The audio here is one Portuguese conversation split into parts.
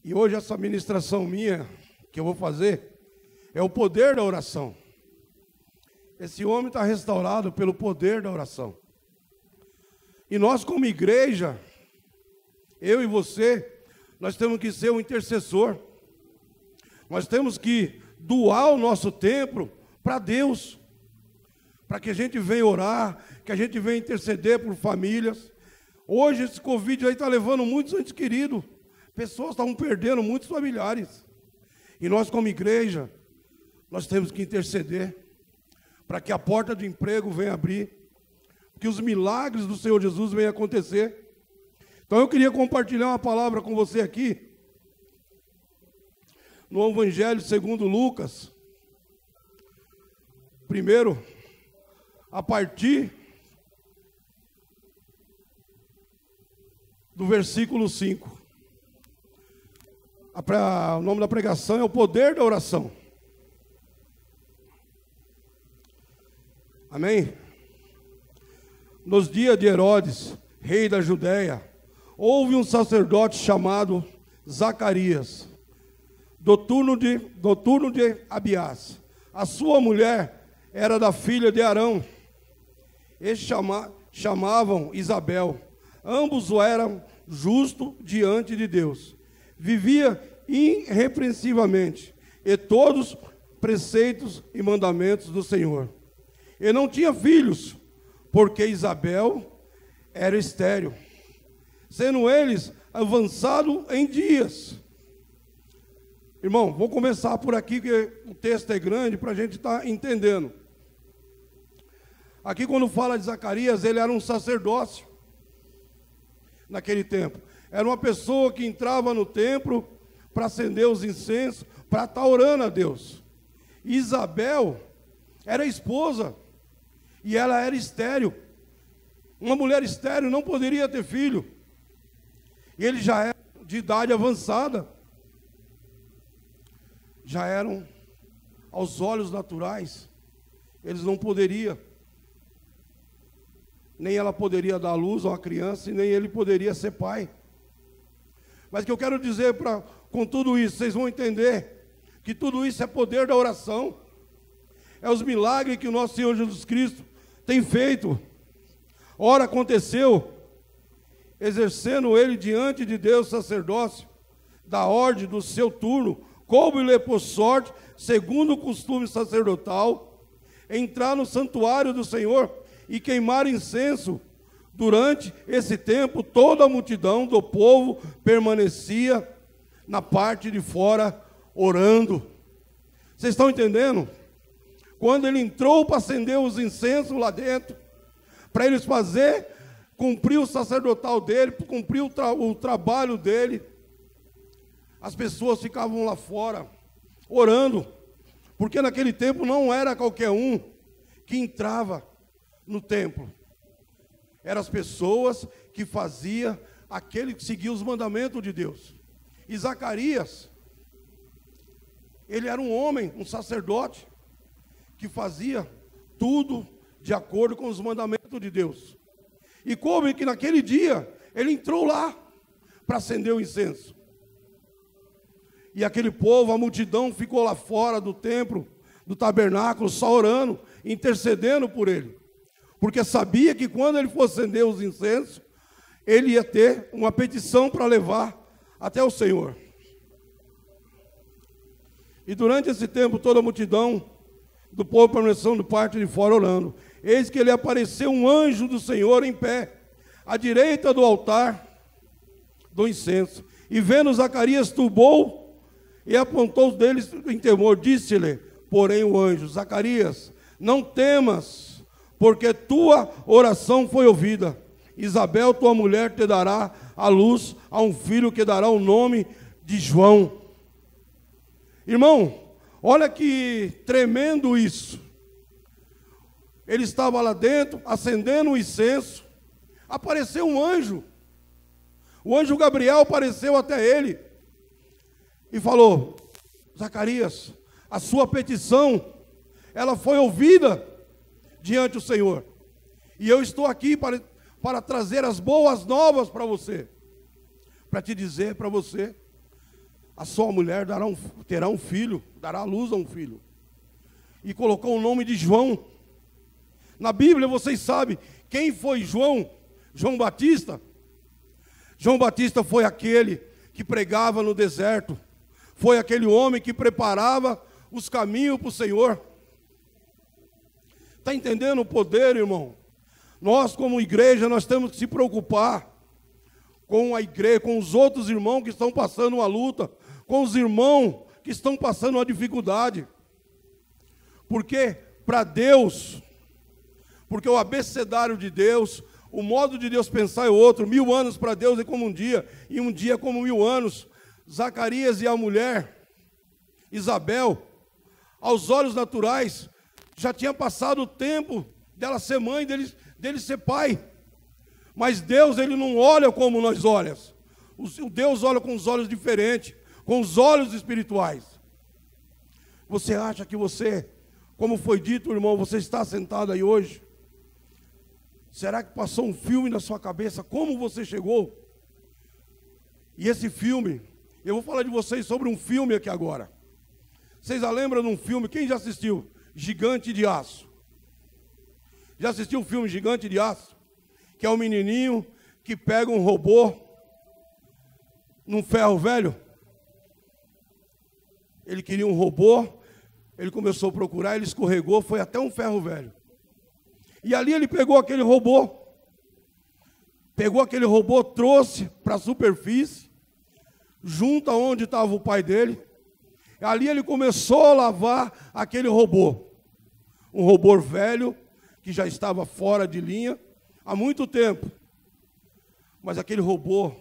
E hoje essa ministração minha, que eu vou fazer, é o poder da oração. Esse homem está restaurado pelo poder da oração. E nós como igreja, eu e você, nós temos que ser um intercessor. Nós temos que doar o nosso tempo para Deus. Para que a gente venha orar, que a gente venha interceder por famílias. Hoje esse Covid aí está levando muitos entes queridos. Pessoas estão perdendo muitos familiares. E nós como igreja, nós temos que interceder para que a porta do emprego venha abrir, que os milagres do Senhor Jesus venham acontecer. Então eu queria compartilhar uma palavra com você aqui, no Evangelho segundo Lucas, primeiro, a partir do versículo 5. O nome da pregação é o poder da oração. Amém? Nos dias de Herodes, rei da Judéia, houve um sacerdote chamado Zacarias, do turno de Abiás. A sua mulher era da filha de Arão. Eles chamavam Isabel. Ambos eram justos diante de Deus. Vivia irrepreensivelmente, e todos preceitos e mandamentos do Senhor. E não tinha filhos, porque Isabel era estéril, sendo eles avançados em dias. Irmão, vou começar por aqui, porque o texto é grande, para a gente estar entendendo. Aqui quando fala de Zacarias, ele era um sacerdócio, naquele tempo. Era uma pessoa que entrava no templo para acender os incensos, para estar orando a Deus. Isabel era esposa, e ela era estéril. Uma mulher estéril não poderia ter filho. E ele já era de idade avançada. Já eram, aos olhos naturais, eles não poderiam. Nem ela poderia dar luz a uma criança, e nem ele poderia ser pai. Mas o que eu quero dizer com tudo isso, vocês vão entender que tudo isso é poder da oração. É os milagres que o nosso Senhor Jesus Cristo tem feito. Ora aconteceu, exercendo ele diante de Deus sacerdócio, da ordem do seu turno, coube-lhe por sorte, segundo o costume sacerdotal, entrar no santuário do Senhor e queimar incenso. Durante esse tempo, toda a multidão do povo permanecia na parte de fora, orando. Vocês estão entendendo? Quando ele entrou para acender os incensos lá dentro, para eles cumprir o sacerdotal dele, cumprir o trabalho dele, as pessoas ficavam lá fora, orando, porque naquele tempo não era qualquer um que entrava no templo. Eram as pessoas que faziam aquele que seguia os mandamentos de Deus. E Zacarias, ele era um homem, um sacerdote, que fazia tudo de acordo com os mandamentos de Deus. E como que naquele dia, ele entrou lá para acender o incenso. E aquele povo, a multidão ficou lá fora do templo, do tabernáculo, só orando, intercedendo por ele. Porque sabia que quando ele fosse acender os incensos, ele ia ter uma petição para levar até o Senhor. E durante esse tempo, toda a multidão do povo permaneceu de parte de fora orando. Eis que ele apareceu um anjo do Senhor em pé, à direita do altar do incenso. E vendo Zacarias, turbou e apontou os deles em temor. Disse-lhe, porém, o anjo: Zacarias, não temas, porque tua oração foi ouvida. Isabel, tua mulher, te dará à luz a um filho que dará o nome de João. Irmão, olha que tremendo isso. Ele estava lá dentro, acendendo o incenso. Apareceu um anjo. O anjo Gabriel apareceu até ele e falou: Zacarias, a sua petição, ela foi ouvida diante do Senhor. E eu estou aqui para trazer as boas novas para você. Para te dizer para você a sua mulher terá um filho, dará à luz a um filho. E colocou o nome de João. Na Bíblia vocês sabem quem foi João? João Batista. João Batista foi aquele que pregava no deserto. Foi aquele homem que preparava os caminhos para o Senhor. Está entendendo o poder, irmão? Nós, como igreja, nós temos que se preocupar com a igreja, com os outros irmãos que estão passando uma luta, com os irmãos que estão passando uma dificuldade. Porque para Deus, porque o abecedário de Deus, o modo de Deus pensar é outro. 1000 anos para Deus é como um dia, e um dia é como 1000 anos. Zacarias e a mulher, Isabel, aos olhos naturais, já tinha passado o tempo dela ser mãe, dele ser pai. Mas Deus, Ele não olha como nós olhamos. O Deus olha com os olhos diferentes, com os olhos espirituais. Você acha que você, como foi dito, irmão, você está sentado aí hoje? Será que passou um filme na sua cabeça? Como você chegou? E esse filme, eu vou falar de vocês sobre um filme aqui agora. Vocês já lembram de um filme? Quem já assistiu? Gigante de Aço. Já assistiu o filme Gigante de Aço? Que é um menininho que pega um robô num ferro velho. Ele queria um robô, ele começou a procurar, ele escorregou, foi até um ferro velho. E ali ele pegou aquele robô, trouxe para a superfície, junto aonde estava o pai dele. Ali ele começou a lavar aquele robô. Um robô velho, que já estava fora de linha há muito tempo. Mas aquele robô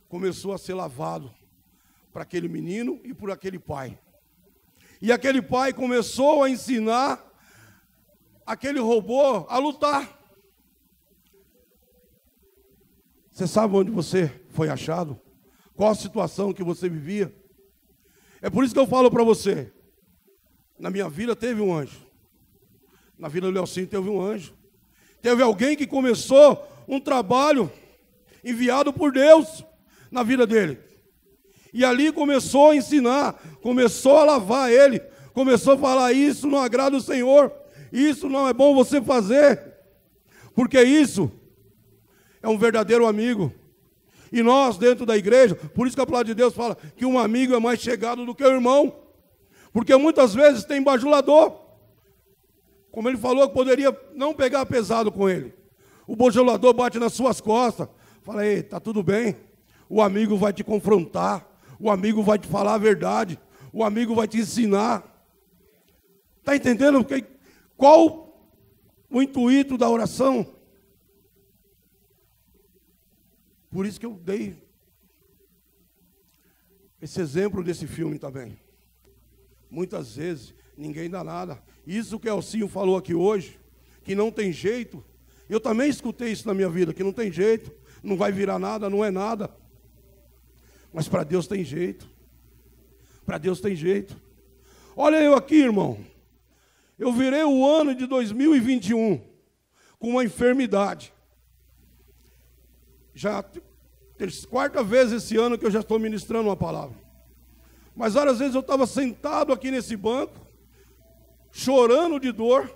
começou a ser lavado para aquele menino e por aquele pai. E aquele pai começou a ensinar aquele robô a lutar. Você sabe onde você foi achado? Qual a situação que você vivia? É por isso que eu falo para você. Na minha vida teve um anjo. Na vida do Leocinho teve um anjo. Teve alguém que começou um trabalho enviado por Deus na vida dele. E ali começou a ensinar, começou a lavar ele, começou a falar: isso não agrada o Senhor, isso não é bom você fazer, porque isso é um verdadeiro amigo. E nós dentro da igreja, por isso que a palavra de Deus fala que um amigo é mais chegado do que o irmão, porque muitas vezes tem bajulador, como ele falou que poderia não pegar pesado com ele. O bajulador bate nas suas costas, fala: ei, tá tudo bem. O amigo vai te confrontar, o amigo vai te falar a verdade, o amigo vai te ensinar. Está entendendo qual o intuito da oração? Por isso que eu dei esse exemplo desse filme também. Muitas vezes ninguém dá nada. Isso que Elcinho falou aqui hoje, que não tem jeito, eu também escutei isso na minha vida, que não tem jeito, não vai virar nada, não é nada. Mas para Deus tem jeito. Para Deus tem jeito. Olha eu aqui, irmão. Eu virei o ano de 2021 com uma enfermidade. Já quarta vez esse ano que eu já estou ministrando uma palavra. Mas várias vezes eu estava sentado aqui nesse banco, chorando de dor.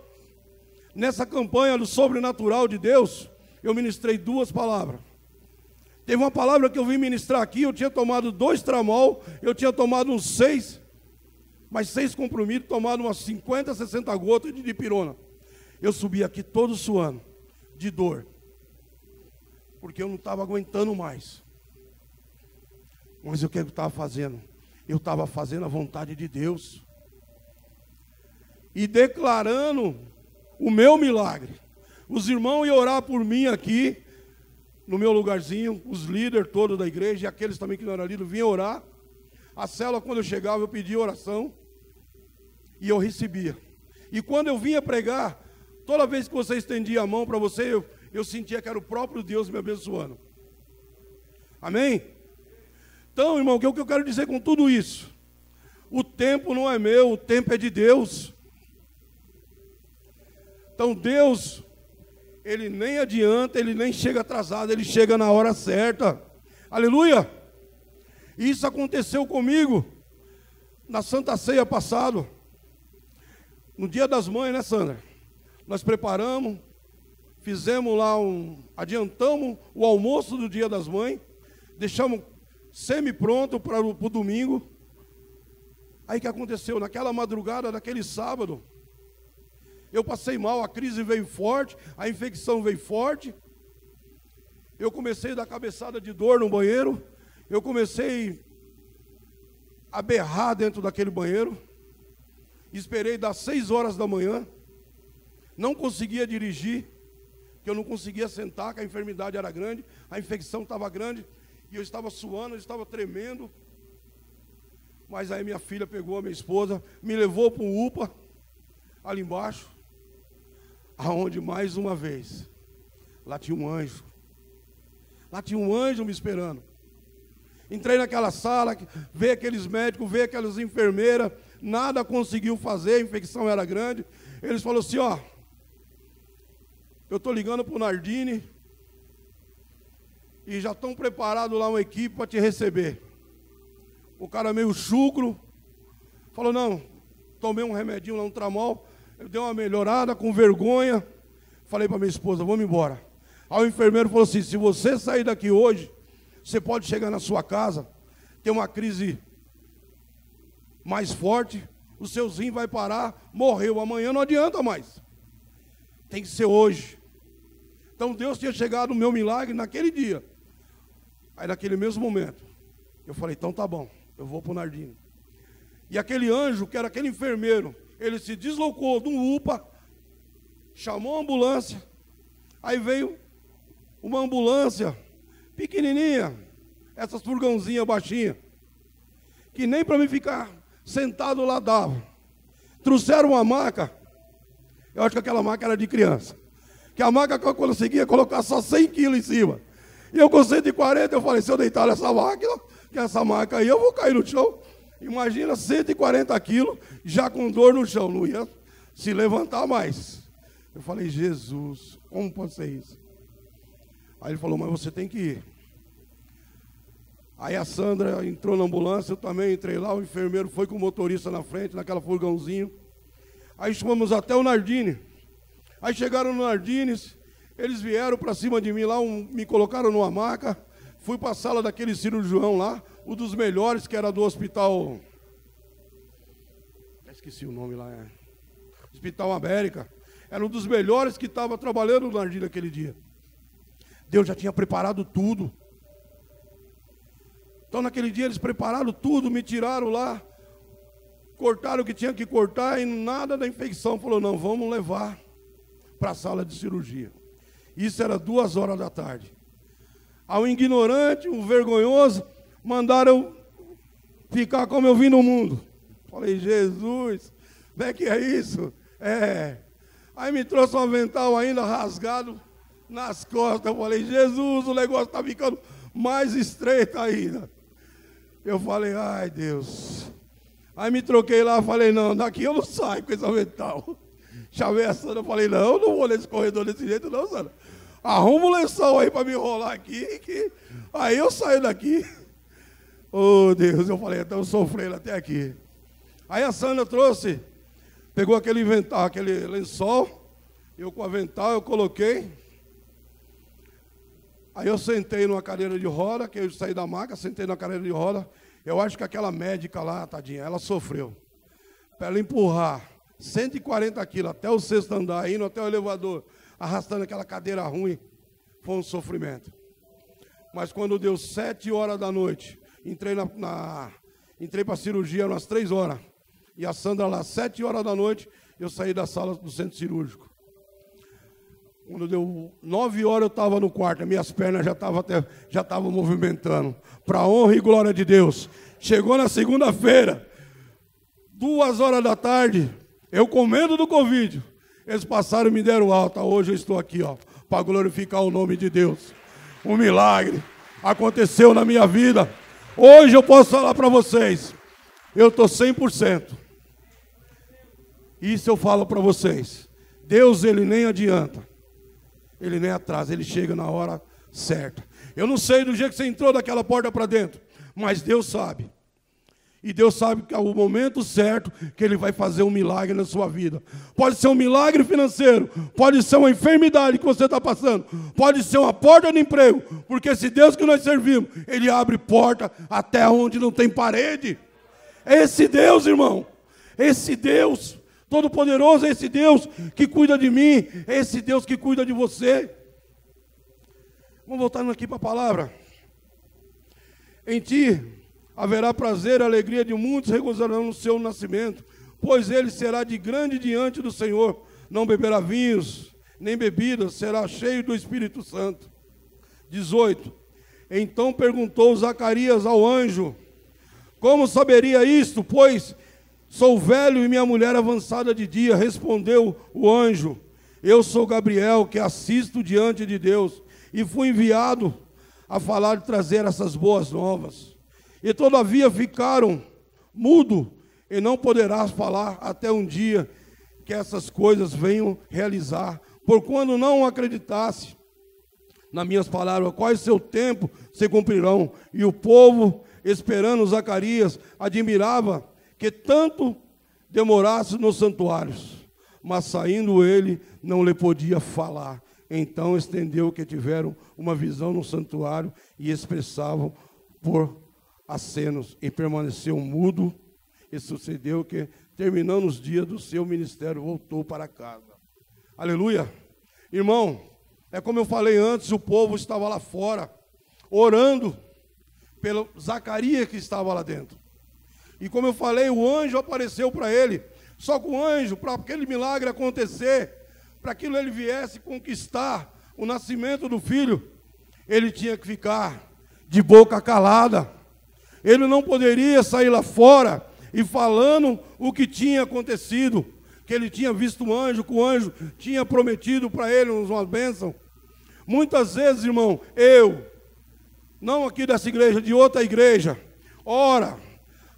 Nessa campanha do sobrenatural de Deus, eu ministrei 2 palavras. Teve uma palavra que eu vim ministrar aqui, eu tinha tomado 2 tramol, eu tinha tomado uns 6, mas 6 comprimidos, tomado umas 50, 60 gotas de dipirona. Eu subi aqui todo suando, de dor, porque eu não estava aguentando mais. Mas o que eu estava fazendo? Eu estava fazendo a vontade de Deus e declarando o meu milagre. Os irmãos iam orar por mim aqui, no meu lugarzinho, os líderes todos da igreja, e aqueles também que não eram líderes, vinham orar. A célula, quando eu chegava, eu pedia oração, e eu recebia. E quando eu vinha pregar, toda vez que você estendia a mão para você, eu sentia que era o próprio Deus me abençoando. Amém? Então, irmão, o que eu quero dizer com tudo isso? O tempo não é meu, o tempo é de Deus. Então Deus, Ele nem adianta, Ele nem chega atrasado, Ele chega na hora certa. Aleluia! Isso aconteceu comigo na Santa Ceia passado, no Dia das Mães, né, Sandra? Nós preparamos, fizemos lá adiantamos o almoço do Dia das Mães, deixamos semi-pronto para o domingo. Aí o que aconteceu? Naquela madrugada, naquele sábado, eu passei mal, a crise veio forte, a infecção veio forte. Eu comecei a dar cabeçada de dor no banheiro, eu comecei a berrar dentro daquele banheiro, esperei das 6 horas da manhã, não conseguia dirigir, porque eu não conseguia sentar, que a enfermidade era grande, a infecção estava grande, e eu estava suando, eu estava tremendo. Mas aí minha filha pegou a minha esposa, me levou para um UPA, ali embaixo, aonde mais uma vez, lá tinha um anjo. Lá tinha um anjo me esperando. Entrei naquela sala, veio aqueles médicos, veio aquelas enfermeiras, nada conseguiu fazer, a infecção era grande. Eles falaram assim, ó, eu estou ligando para o Nardini e já estão preparados lá uma equipe para te receber. O cara meio chucro, falou, não, tomei um remedinho lá, um tramol, eu dei uma melhorada, com vergonha, falei para minha esposa, vamos embora. Aí o enfermeiro falou assim, se você sair daqui hoje, você pode chegar na sua casa, ter uma crise mais forte, o seu rim vai parar, morreu, amanhã não adianta mais. Tem que ser hoje. Então Deus tinha chegado o meu milagre naquele dia. Aí naquele mesmo momento, eu falei, então tá bom, eu vou para o Nardini. E aquele anjo, que era aquele enfermeiro, ele se deslocou de um UPA, chamou a ambulância, aí veio uma ambulância pequenininha, essas furgãozinhas baixinhas, que nem para mim ficar sentado lá dava. Trouxeram uma maca, eu acho que aquela maca era de criança, que a maca que eu conseguia colocar só 100 quilos em cima. E eu com 140, eu falei, se eu deitar nessa máquina, que essa maca aí, eu vou cair no chão. Imagina 140 quilos, já com dor no chão, não ia se levantar mais. Eu falei, Jesus, como pode ser isso? Aí ele falou, mas você tem que ir. Aí a Sandra entrou na ambulância, eu também entrei lá, o enfermeiro foi com o motorista na frente, naquela furgãozinho. Aí fomos até o Nardini. Aí chegaram no Nardini, eles vieram para cima de mim lá, me colocaram numa maca, fui para a sala daquele cirurgião lá, um dos melhores, que era do hospital, esqueci o nome lá, Hospital América, era um dos melhores que estava trabalhando no Nardini naquele dia. Deus já tinha preparado tudo. Então naquele dia eles prepararam tudo, me tiraram lá, cortaram o que tinha que cortar e nada da infecção. Falou, não, vamos levar para a sala de cirurgia. Isso era 2 horas da tarde. Ao ignorante, o vergonhoso, mandaram ficar como eu vim no mundo. Falei, Jesus, como é que é isso? Aí me trouxe um avental ainda rasgado nas costas. Eu falei, Jesus, o negócio está ficando mais estreito ainda. Eu falei, ai Deus. Aí me troquei lá, falei, não, daqui eu não saio com esse avental. Chamei a Sandra, falei, não, eu não vou nesse corredor desse jeito não, Sandra. Arruma um lençol aí para me enrolar aqui, que aí eu saio daqui. Oh Deus, eu falei, então sofrendo até aqui. Aí a Sandra trouxe, pegou aquele lençol, eu com o avental, eu coloquei. Aí eu sentei numa cadeira de roda, que eu saí da maca, sentei na cadeira de roda. Eu acho que aquela médica lá, tadinha, ela sofreu. Para ela empurrar 140 quilos até o 6º andar, indo até o elevador, arrastando aquela cadeira ruim, foi um sofrimento. Mas quando deu 7 horas da noite, entrei para a cirurgia umas 3 horas. E a Sandra lá, 7 horas da noite, eu saí da sala do centro cirúrgico. Quando deu 9 horas eu estava no quarto, minhas pernas já estavam movimentando. Para a honra e glória de Deus. Chegou na segunda-feira, 2 horas da tarde, eu com medo do Covid. Eles passaram e me deram alta. Hoje eu estou aqui, para glorificar o nome de Deus. Um milagre aconteceu na minha vida. Hoje eu posso falar para vocês, eu estou 100%. Isso eu falo para vocês. Deus, Ele nem adianta. Ele nem atrasa, Ele chega na hora certa. Eu não sei do jeito que você entrou daquela porta para dentro, Mas Deus sabe. E Deus sabe que é o momento certo que Ele vai fazer um milagre na sua vida. Pode ser um milagre financeiro, pode ser uma enfermidade que você está passando, pode ser uma porta de emprego, porque esse Deus que nós servimos, Ele abre porta até onde não tem parede. É esse Deus, irmão, esse Deus Todo-Poderoso, é esse Deus que cuida de mim, é esse Deus que cuida de você. Vamos voltar aqui para a palavra. Em ti haverá prazer e alegria de muitos, regozijarão no seu nascimento, pois ele será de grande diante do Senhor, não beberá vinhos, nem bebidas, será cheio do Espírito Santo. 18. Então perguntou Zacarias ao anjo: como saberia isto, pois sou velho e minha mulher avançada de dia? Respondeu o anjo: eu sou Gabriel, que assisto diante de Deus, e fui enviado a falar e trazer essas boas novas. E todavia ficaram mudo, e não poderás falar até um dia que essas coisas venham realizar. Por quando não acreditasse nas minhas palavras, quais seu tempo se cumprirão. E o povo, esperando Zacarias, admirava que tanto demorasse nos santuários. Mas saindo ele, não lhe podia falar. Então estendeu que tiveram uma visão no santuário e expressavam por acenos, e permaneceu mudo. E sucedeu que, terminando os dias do seu ministério, voltou para casa. Aleluia. Irmão, é como eu falei antes, o povo estava lá fora, orando pelo Zacarias que estava lá dentro. E como eu falei, o anjo apareceu para ele. Só que o anjo, para aquele milagre acontecer, para aquilo ele viesse conquistar o nascimento do filho, ele tinha que ficar de boca calada. Ele não poderia sair lá fora e falando o que tinha acontecido, que ele tinha visto um anjo, que o anjo tinha prometido para ele uma bênção. Muitas vezes, irmão, não aqui dessa igreja, de outra igreja, ora,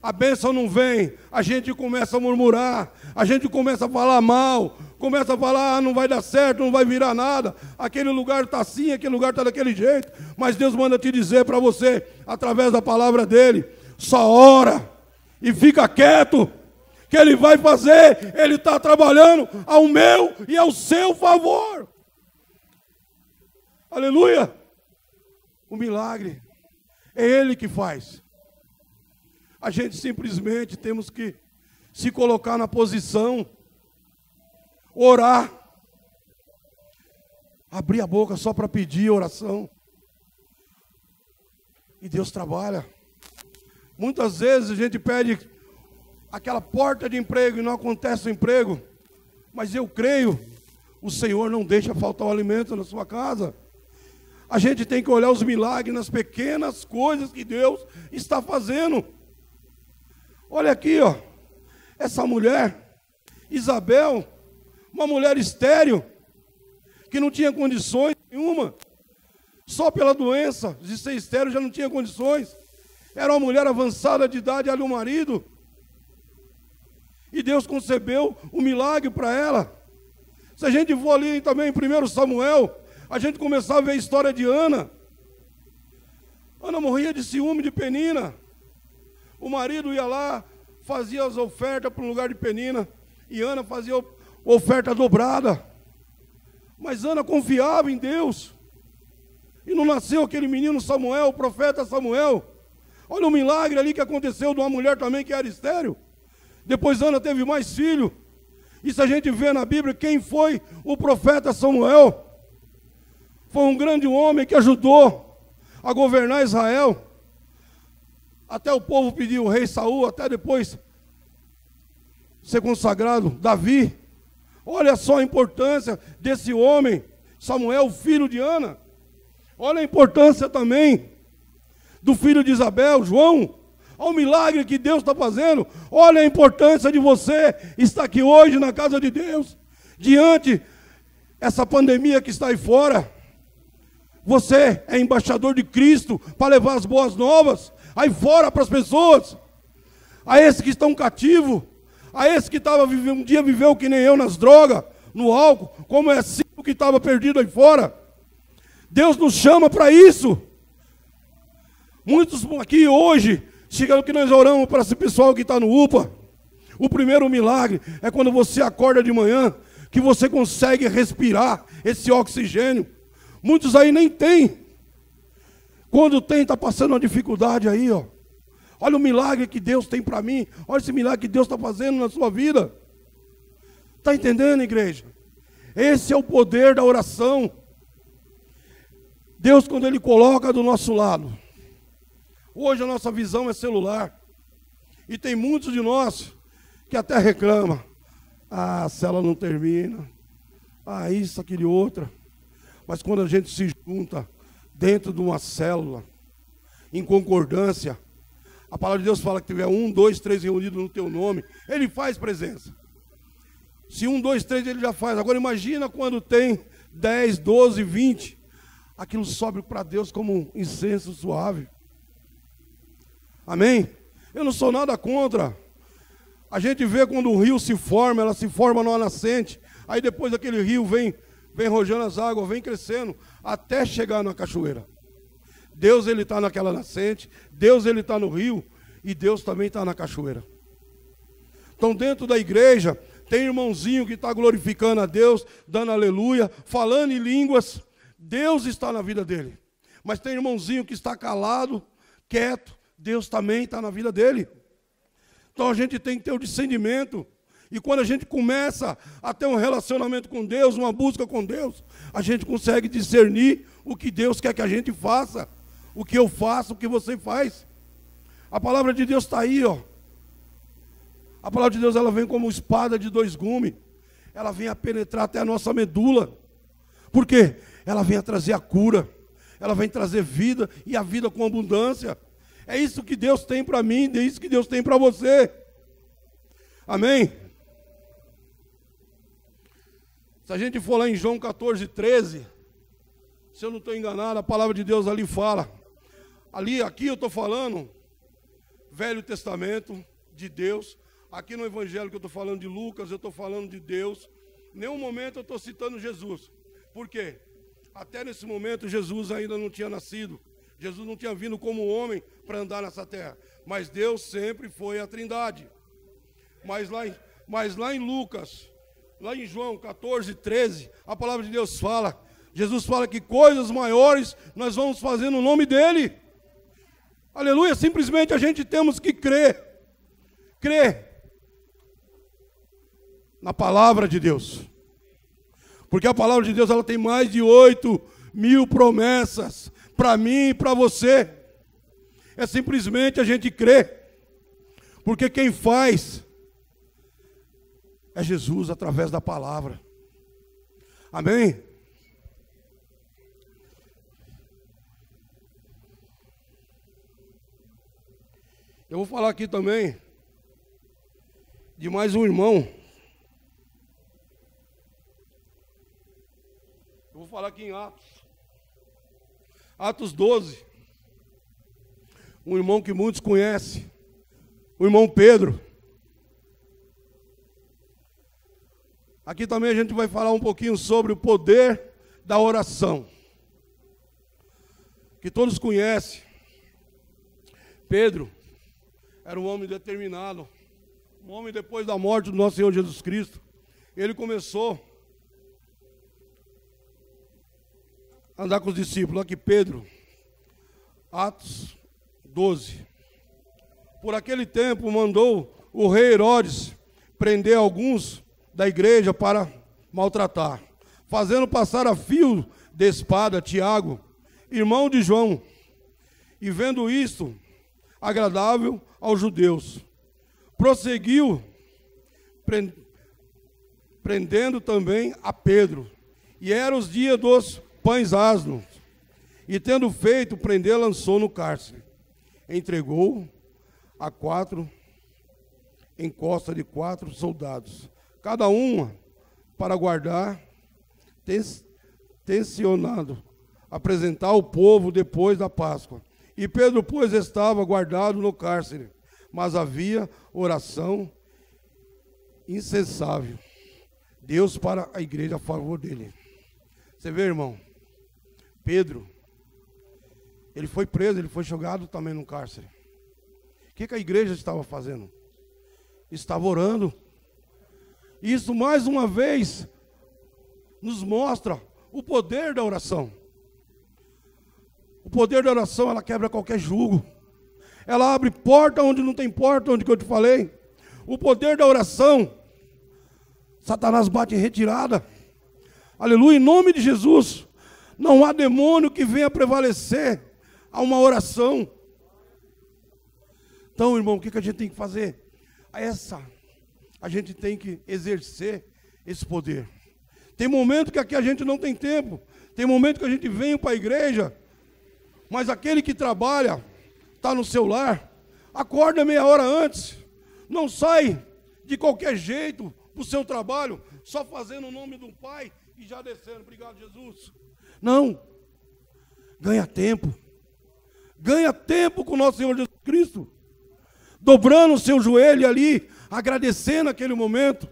a bênção não vem, a gente começa a murmurar, a gente começa a falar mal, começa a falar, não vai dar certo, não vai virar nada, aquele lugar está assim, aquele lugar está daquele jeito, mas Deus manda te dizer para você, através da palavra dele, só ora e fica quieto, que ele vai fazer, ele está trabalhando ao meu e ao seu favor. Aleluia! O milagre é ele que faz. A gente simplesmente temos que se colocar na posição, orar, abrir a boca só para pedir oração. E Deus trabalha. Muitas vezes a gente pede aquela porta de emprego e não acontece o emprego, mas eu creio, o Senhor não deixa faltar o alimento na sua casa. A gente tem que olhar os milagres nas pequenas coisas que Deus está fazendo. Olha aqui, ó, essa mulher, Isabel, uma mulher estéril, que não tinha condições nenhuma, só pela doença de ser estéril já não tinha condições, era uma mulher avançada de idade, ali o marido, e Deus concebeu um milagre para ela. Se a gente for ali também em 1 Samuel, a gente começar a ver a história de Ana. Ana morria de ciúme de Penina. O marido ia lá, fazia as ofertas para o lugar de Penina, e Ana fazia oferta dobrada. Mas Ana confiava em Deus. E não nasceu aquele menino Samuel, o profeta Samuel. Olha o milagre ali que aconteceu de uma mulher também que era estéril. Depois Ana teve mais filho. E se a gente vê na Bíblia quem foi o profeta Samuel, foi um grande homem que ajudou a governar Israel. Até o povo pediu o rei Saul, até depois ser consagrado Davi. Olha só a importância desse homem, Samuel, filho de Ana. Olha a importância também do filho de Isabel, João. Olha o milagre que Deus está fazendo. Olha a importância de você estar aqui hoje na casa de Deus, diante essa pandemia que está aí fora. Você é embaixador de Cristo para levar as boas novas aí fora para as pessoas, a esses que estão cativos, a esse que um dia viveu que nem eu nas drogas, no álcool, como é assim que estava perdido aí fora. Deus nos chama para isso. Muitos aqui hoje, chegando que nós oramos para esse pessoal que está no UPA. O primeiro milagre é quando você acorda de manhã, que você consegue respirar esse oxigênio. Muitos aí nem tem. Quando tem, está passando uma dificuldade aí, ó. Olha o milagre que Deus tem para mim. Olha esse milagre que Deus está fazendo na sua vida. Está entendendo, igreja? Esse é o poder da oração. Deus, quando Ele coloca do nosso lado. Hoje a nossa visão é celular. E tem muitos de nós que até reclamam. Ah, a célula não termina. Ah, isso, aquele outra. Mas quando a gente se junta dentro de uma célula, em concordância, a palavra de Deus fala que tiver 1, 2, 3 reunidos no teu nome, Ele faz presença. Se 1, 2, 3 Ele já faz. Agora imagina quando tem 10, 12, 20. Aquilo sobe para Deus como um incenso suave. Amém? Eu não sou nada contra. A gente vê quando o rio se forma, ela se forma numa nascente. Aí depois aquele rio vem rojando as águas, vem crescendo, até chegar na cachoeira. Deus, Ele está naquela nascente, Deus, Ele está no rio, e Deus também está na cachoeira. Então dentro da igreja, tem irmãozinho que está glorificando a Deus, dando aleluia, falando em línguas. Deus está na vida dele. Mas tem irmãozinho que está calado, quieto, Deus também está na vida dele. Então a gente tem que ter o discernimento. E quando a gente começa a ter um relacionamento com Deus, uma busca com Deus, a gente consegue discernir o que Deus quer que a gente faça. O que eu faço, o que você faz. A palavra de Deus está aí, ó. A palavra de Deus, ela vem como espada de 2 gumes. Ela vem a penetrar até a nossa medula. Por quê? Ela vem a trazer a cura. Ela vem trazer vida, e a vida com abundância. É isso que Deus tem para mim, é isso que Deus tem para você. Amém? Se a gente for lá em João 14, 13, se eu não estou enganado, a palavra de Deus ali fala. Aqui eu estou falando Velho Testamento de Deus. Aqui no Evangelho que eu estou falando de Lucas, eu estou falando de Deus. Em nenhum momento eu estou citando Jesus. Por quê? Até nesse momento Jesus ainda não tinha nascido. Jesus não tinha vindo como homem para andar nessa terra. Mas Deus sempre foi a Trindade. Mas lá em Lucas, lá em João 14, 13, a palavra de Deus fala, Jesus fala que coisas maiores nós vamos fazer no nome dEle. Aleluia, simplesmente a gente temos que crer na palavra de Deus. Porque a palavra de Deus, ela tem mais de 8.000 promessas para mim e para você. É simplesmente a gente crer. Porque quem faz é Jesus através da palavra. Amém? Eu vou falar aqui também de mais um irmão. Eu vou falar aqui em Atos 12. Um irmão que muitos conhecem. O irmão Pedro. Aqui também a gente vai falar um pouquinho sobre o poder da oração. Que todos conhecem. Pedro era um homem determinado. Um homem depois da morte do nosso Senhor Jesus Cristo. Ele começou a andar com os discípulos. Aqui Pedro, Atos 12. Por aquele tempo mandou o rei Herodes prender alguns da igreja para maltratar, fazendo passar a fio de espada Tiago, irmão de João, e vendo isto agradável aos judeus, prosseguiu prendendo também a Pedro, e eram os dias dos pães asnos, e tendo feito prender, lançou no cárcere, entregou a 4 em costa de 4 soldados, cada uma para guardar, tensionado apresentar ao povo depois da Páscoa. E Pedro, pois, estava guardado no cárcere, mas havia oração incessável. Deus para a igreja a favor dele. Você vê, irmão? Pedro, Ele foi preso, ele foi jogado também no cárcere. O que a igreja estava fazendo? Estava orando. Isso mais uma vez nos mostra o poder da oração. O poder da oração, ela quebra qualquer jugo. Ela abre porta onde não tem porta, onde que eu te falei. O poder da oração, Satanás bate em retirada. Aleluia, em nome de Jesus. Não há demônio que venha prevalecer a uma oração. Então, irmão, o que a gente tem que fazer? A gente tem que exercer esse poder. Tem momento que aqui a gente não tem tempo. Tem momento que a gente vem para a igreja, mas aquele que trabalha, está no seu lar, acorda meia hora antes. Não sai de qualquer jeito para o seu trabalho, só fazendo o nome do Pai e já descendo. Obrigado, Jesus. Não. Ganha tempo. Ganha tempo com o nosso Senhor Jesus Cristo. Dobrando o seu joelho ali, agradecendo aquele momento,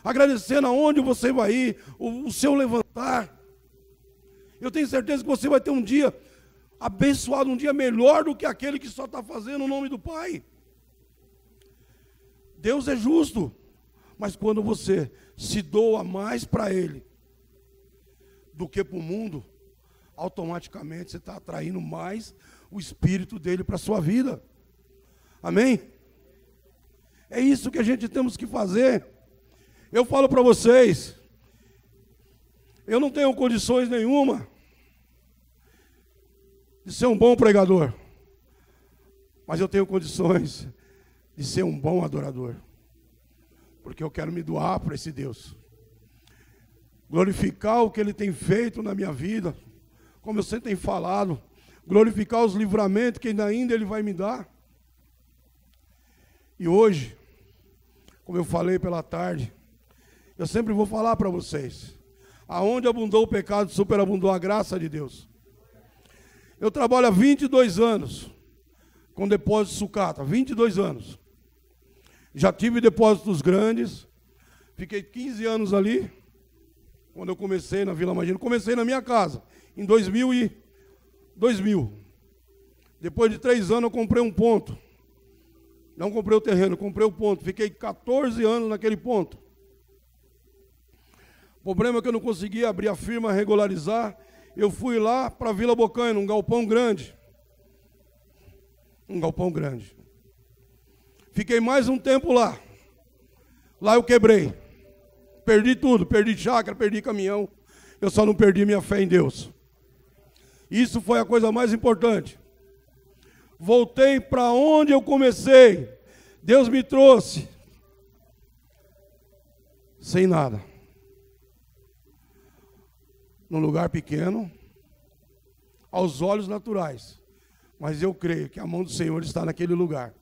agradecendo aonde você vai ir, o seu levantar. Eu tenho certeza que você vai ter um dia abençoado, um dia melhor do que aquele que só está fazendo o nome do Pai. Deus é justo, mas quando você se doa mais para Ele do que para o mundo, automaticamente você está atraindo mais o Espírito dele para a sua vida. Amém? É isso que a gente temos que fazer. Eu falo para vocês, eu não tenho condições nenhuma de ser um bom pregador, mas eu tenho condições de ser um bom adorador, porque eu quero me doar para esse Deus, glorificar o que Ele tem feito na minha vida, como eu sempre tenho falado, glorificar os livramentos que ainda Ele vai me dar. E hoje, como eu falei pela tarde, eu sempre vou falar para vocês, aonde abundou o pecado, superabundou a graça de Deus. Eu trabalho há 22 anos com depósito sucata, 22 anos. Já tive depósitos grandes, fiquei 15 anos ali, quando eu comecei na Vila Magino. Comecei na minha casa, em 2000. Depois de 3 anos eu comprei um ponto. Não comprei o terreno, comprei o ponto. Fiquei 14 anos naquele ponto. O problema é que eu não conseguia abrir a firma, regularizar. Eu fui lá para a Vila Bocaina, um galpão grande. Um galpão grande. Fiquei mais um tempo lá. Lá eu quebrei. Perdi tudo, perdi chácara, perdi caminhão. Eu só não perdi minha fé em Deus. Isso foi a coisa mais importante. Voltei para onde eu comecei. Deus me trouxe. Sem nada. Num lugar pequeno, aos olhos naturais. Mas eu creio que a mão do Senhor está naquele lugar.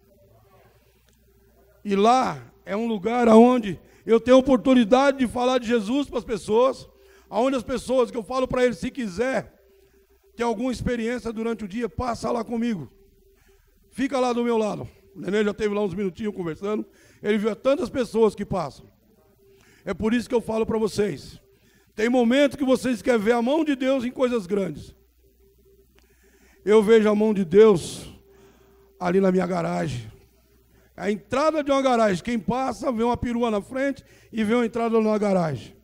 E lá é um lugar onde eu tenho a oportunidade de falar de Jesus para as pessoas, onde as pessoas que eu falo para eles, se quiser ter alguma experiência durante o dia, passa lá comigo. Fica lá do meu lado. O Nenê já esteve lá uns minutinhos conversando. Ele viu tantas pessoas que passam. É por isso que eu falo para vocês. Tem momento que vocês querem ver a mão de Deus em coisas grandes. Eu vejo a mão de Deus ali na minha garagem. A entrada de uma garagem. Quem passa vê uma perua na frente e vê uma entrada numa garagem.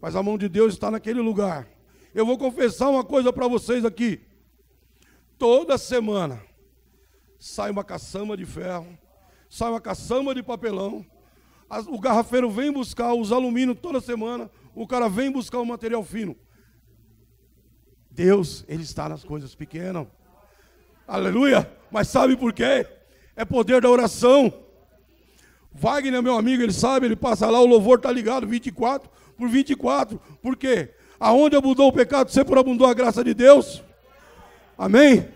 Mas a mão de Deus está naquele lugar. Eu vou confessar uma coisa para vocês aqui. Toda semana sai uma caçamba de ferro, sai uma caçamba de papelão. O garrafeiro vem buscar os alumínios toda semana. O cara vem buscar o material fino. Deus, Ele está nas coisas pequenas. Aleluia! Mas sabe por quê? É poder da oração. Wagner, meu amigo, ele sabe, ele passa lá, o louvor está ligado, 24 por 24. Por quê? Aonde abundou o pecado, sempre abundou a graça de Deus. Amém?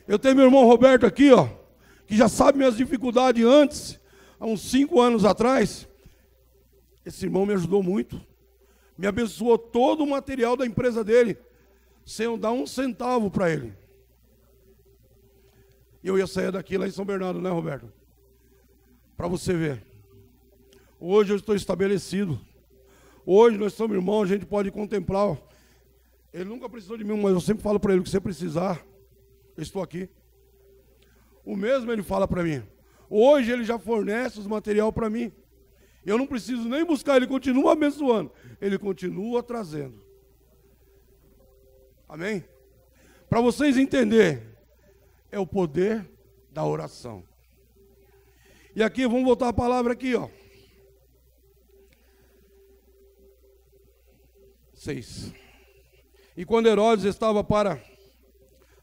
Eu tenho meu irmão Roberto aqui, ó, que já sabe minhas dificuldades antes, há uns 5 anos atrás. Esse irmão me ajudou muito. Me abençoou todo o material da empresa dele, sem eu dar um centavo para ele. E eu ia sair daqui lá em São Bernardo, né, Roberto? Para você ver. Hoje eu estou estabelecido. Hoje nós somos irmãos, a gente pode contemplar. Ele nunca precisou de mim, mas eu sempre falo para ele que você precisar, Eu estou aqui. O mesmo ele fala para mim. Hoje ele já fornece os material para mim. Eu não preciso nem buscar, ele continua abençoando. Ele continua trazendo. Amém? Para vocês entenderem, é o poder da oração. E aqui, vamos voltar a palavra aqui, ó. 6. E quando Herodes estava para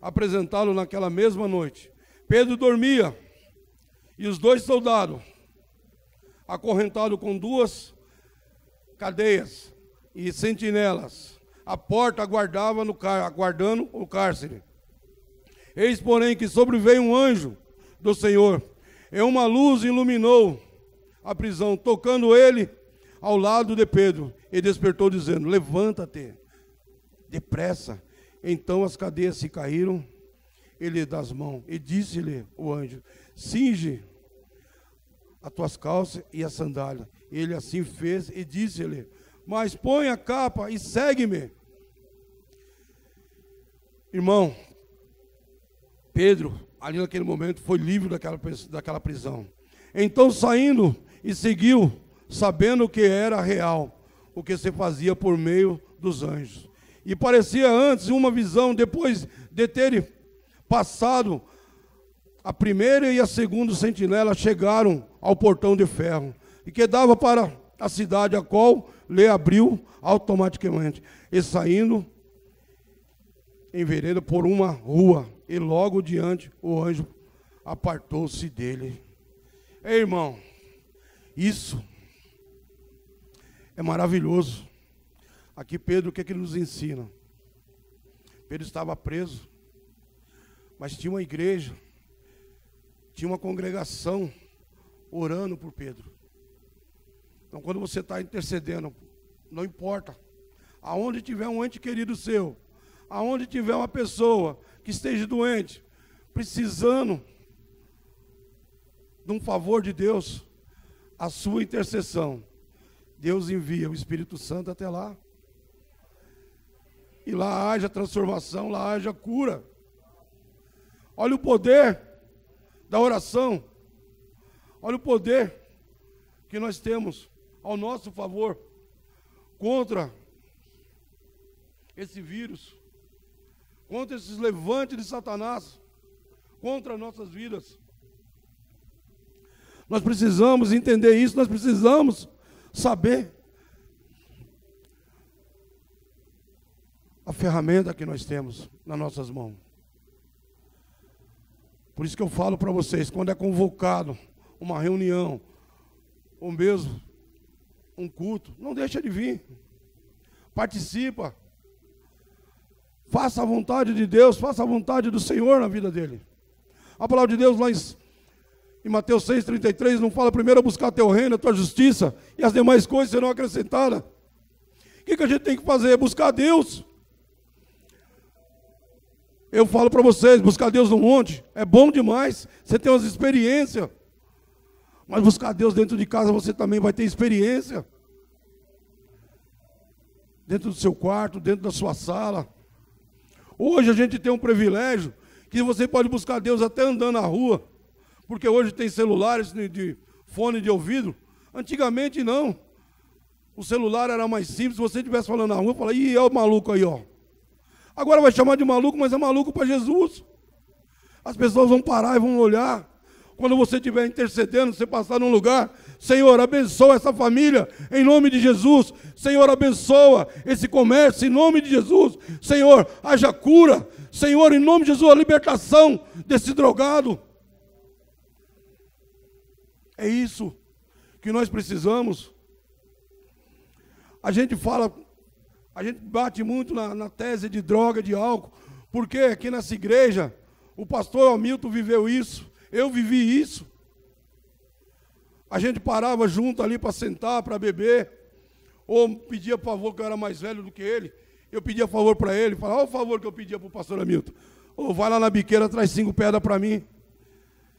apresentá-lo naquela mesma noite, Pedro dormia, e os 2 soldados, acorrentados com 2 cadeias e sentinelas, a porta aguardando o cárcere. Eis, porém, que sobreveio um anjo do Senhor, e uma luz iluminou a prisão, tocando ele ao lado de Pedro, e despertou, dizendo: levanta-te depressa. Então as cadeias se caíram ele das mãos, e disse-lhe o anjo: cinge as tuas calças e a sandália. Ele assim fez, e disse-lhe: mas põe a capa e segue-me. Irmão, Pedro, ali naquele momento, foi livre daquela prisão. Então, saindo, e seguiu, sabendo que era real o que se fazia por meio dos anjos. E parecia antes uma visão, depois de ter passado, a primeira e a segunda sentinela chegaram ao portão de ferro, e que dava para a cidade, a qual lhe abriu automaticamente, e saindo em vereda por uma rua, e logo diante o anjo apartou-se dele. Ei, irmão, isso é maravilhoso. Aqui Pedro, o que ele nos ensina? Pedro estava preso, mas tinha uma igreja, tinha uma congregação orando por Pedro. Então, quando você está intercedendo, não importa, aonde tiver um ente querido seu, aonde tiver uma pessoa que esteja doente, precisando de um favor de Deus, a sua intercessão, Deus envia o Espírito Santo até lá. E lá haja transformação, lá haja cura. Olha o poder da oração. Olha o poder que nós temos ao nosso favor contra esse vírus, contra esses levantes de Satanás, contra nossas vidas. Nós precisamos entender isso, nós precisamos saber a ferramenta que nós temos nas nossas mãos. Por isso que eu falo para vocês, quando é convocado uma reunião, ou mesmo um culto, não deixa de vir. Participa. Faça a vontade de Deus, faça a vontade do Senhor na vida dele. A palavra de Deus lá em Mateus 6,33 não fala primeiro buscar teu reino, a tua justiça, e as demais coisas serão acrescentadas. O que a gente tem que fazer? Buscar Deus. Eu falo para vocês, buscar Deus no monte é bom demais, você tem umas experiências. Mas buscar Deus dentro de casa você também vai ter experiência. Dentro do seu quarto, dentro da sua sala. Hoje a gente tem um privilégio que você pode buscar Deus até andando na rua. Porque hoje tem celulares de fone de ouvido. Antigamente não. O celular era mais simples. Se você estivesse falando na rua, fala: ih, é o maluco aí, ó. Agora vai chamar de maluco, mas é maluco para Jesus. As pessoas vão parar e vão olhar. Quando você estiver intercedendo, você passar num lugar: Senhor, abençoa essa família, em nome de Jesus. Senhor, abençoa esse comércio, em nome de Jesus. Senhor, haja cura. Senhor, em nome de Jesus, a libertação desse drogado. É isso que nós precisamos. A gente fala, a gente bate muito na tese de droga, de álcool, porque aqui nessa igreja, o pastor Hamilton viveu isso, eu vivi isso. A gente parava junto ali para sentar, para beber, ou pedia favor, que eu era mais velho do que ele, eu pedia favor para ele, falava: olha o favor que eu pedia para o pastor Hamilton, ou vai lá na biqueira, traz 5 pedras para mim.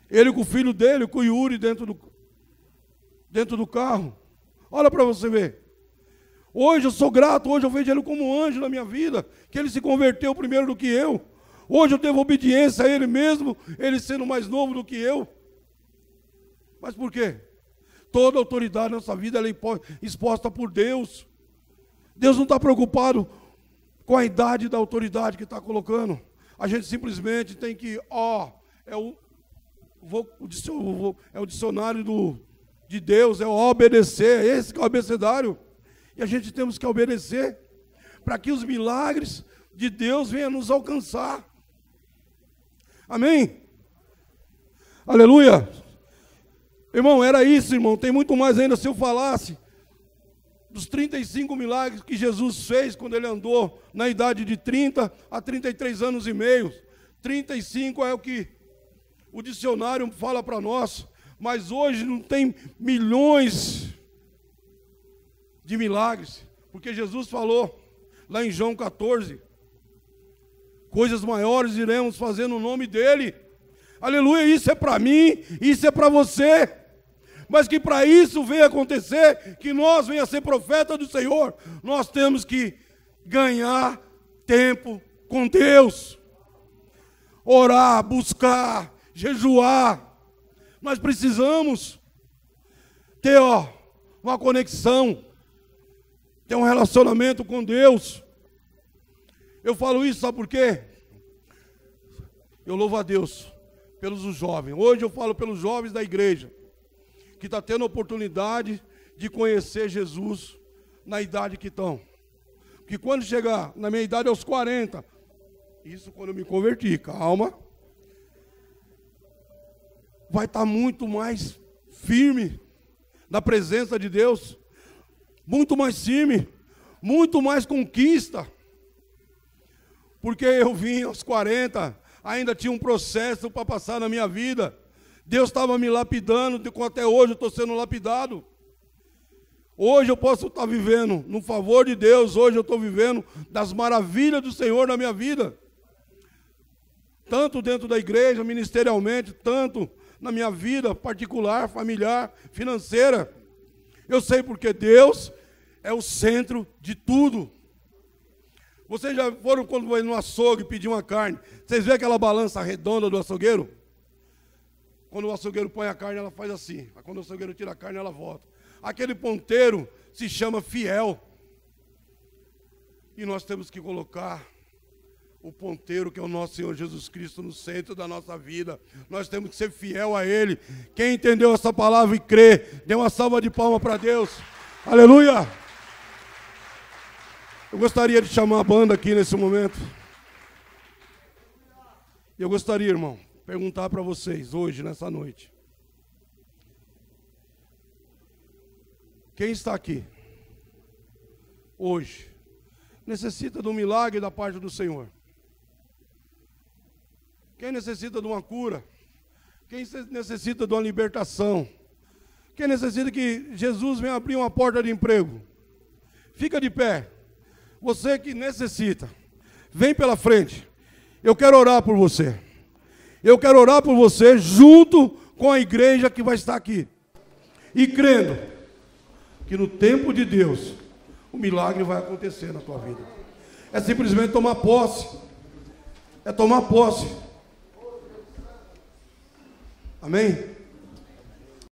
Ele com o filho dele, com o Yuri dentro do carro. Olha para você ver. Hoje eu sou grato, hoje eu vejo ele como um anjo na minha vida, que ele se converteu primeiro do que eu. Hoje eu devo obediência a Ele mesmo, Ele sendo mais novo do que eu. Mas por quê? Toda autoridade na nossa vida ela é exposta por Deus. Deus não está preocupado com a idade da autoridade que está colocando. A gente simplesmente tem que, é o dicionário de Deus, é o obedecer, esse que é o abecedário. E a gente temos que obedecer para que os milagres de Deus venham nos alcançar. Amém? Aleluia! Irmão, era isso, irmão. Tem muito mais ainda se eu falasse dos 35 milagres que Jesus fez quando ele andou na idade de 30 a 33 anos e meio. 35 é o que o dicionário fala para nós, mas hoje não tem milhões de milagres, porque Jesus falou lá em João 14, coisas maiores iremos fazer no nome dele. Aleluia, isso é para mim, isso é para você. Mas que para isso venha acontecer, que nós venha ser profeta do Senhor, nós temos que ganhar tempo com Deus. Orar, buscar, jejuar. Nós precisamos ter uma conexão, ter um relacionamento com Deus. Eu falo isso, sabe por quê? Eu louvo a Deus pelos jovens. Hoje eu falo pelos jovens da igreja, que está tendo a oportunidade de conhecer Jesus na idade que estão. Porque quando chegar na minha idade aos 40, isso quando eu me converti, calma, vai estar muito mais firme na presença de Deus, muito mais firme, muito mais conquista. Porque eu vim aos 40, ainda tinha um processo para passar na minha vida. Deus estava me lapidando, até hoje eu estou sendo lapidado. Hoje eu posso estar vivendo no favor de Deus, hoje eu estou vivendo das maravilhas do Senhor na minha vida. Tanto dentro da igreja, ministerialmente, tanto na minha vida particular, familiar, financeira. Eu sei porque Deus é o centro de tudo. Vocês já foram quando vai no açougue pedir uma carne? Vocês veem aquela balança redonda do açougueiro? Quando o açougueiro põe a carne, ela faz assim. Quando o açougueiro tira a carne, ela volta. Aquele ponteiro se chama fiel. E nós temos que colocar o ponteiro, que é o nosso Senhor Jesus Cristo, no centro da nossa vida. Nós temos que ser fiel a Ele. Quem entendeu essa palavra e crê, dê uma salva de palmas para Deus. Aleluia! Eu gostaria de chamar a banda aqui nesse momento. Eu gostaria, irmão, perguntar para vocês hoje, nessa noite. Quem está aqui hoje necessita de um milagre da parte do Senhor? Quem necessita de uma cura? Quem necessita de uma libertação? Quem necessita que Jesus venha abrir uma porta de emprego? Fica de pé. Você que necessita, vem pela frente. Eu quero orar por você. Eu quero orar por você junto com a igreja que vai estar aqui. E crendo que no tempo de Deus, o milagre vai acontecer na tua vida. É simplesmente tomar posse. É tomar posse. Amém?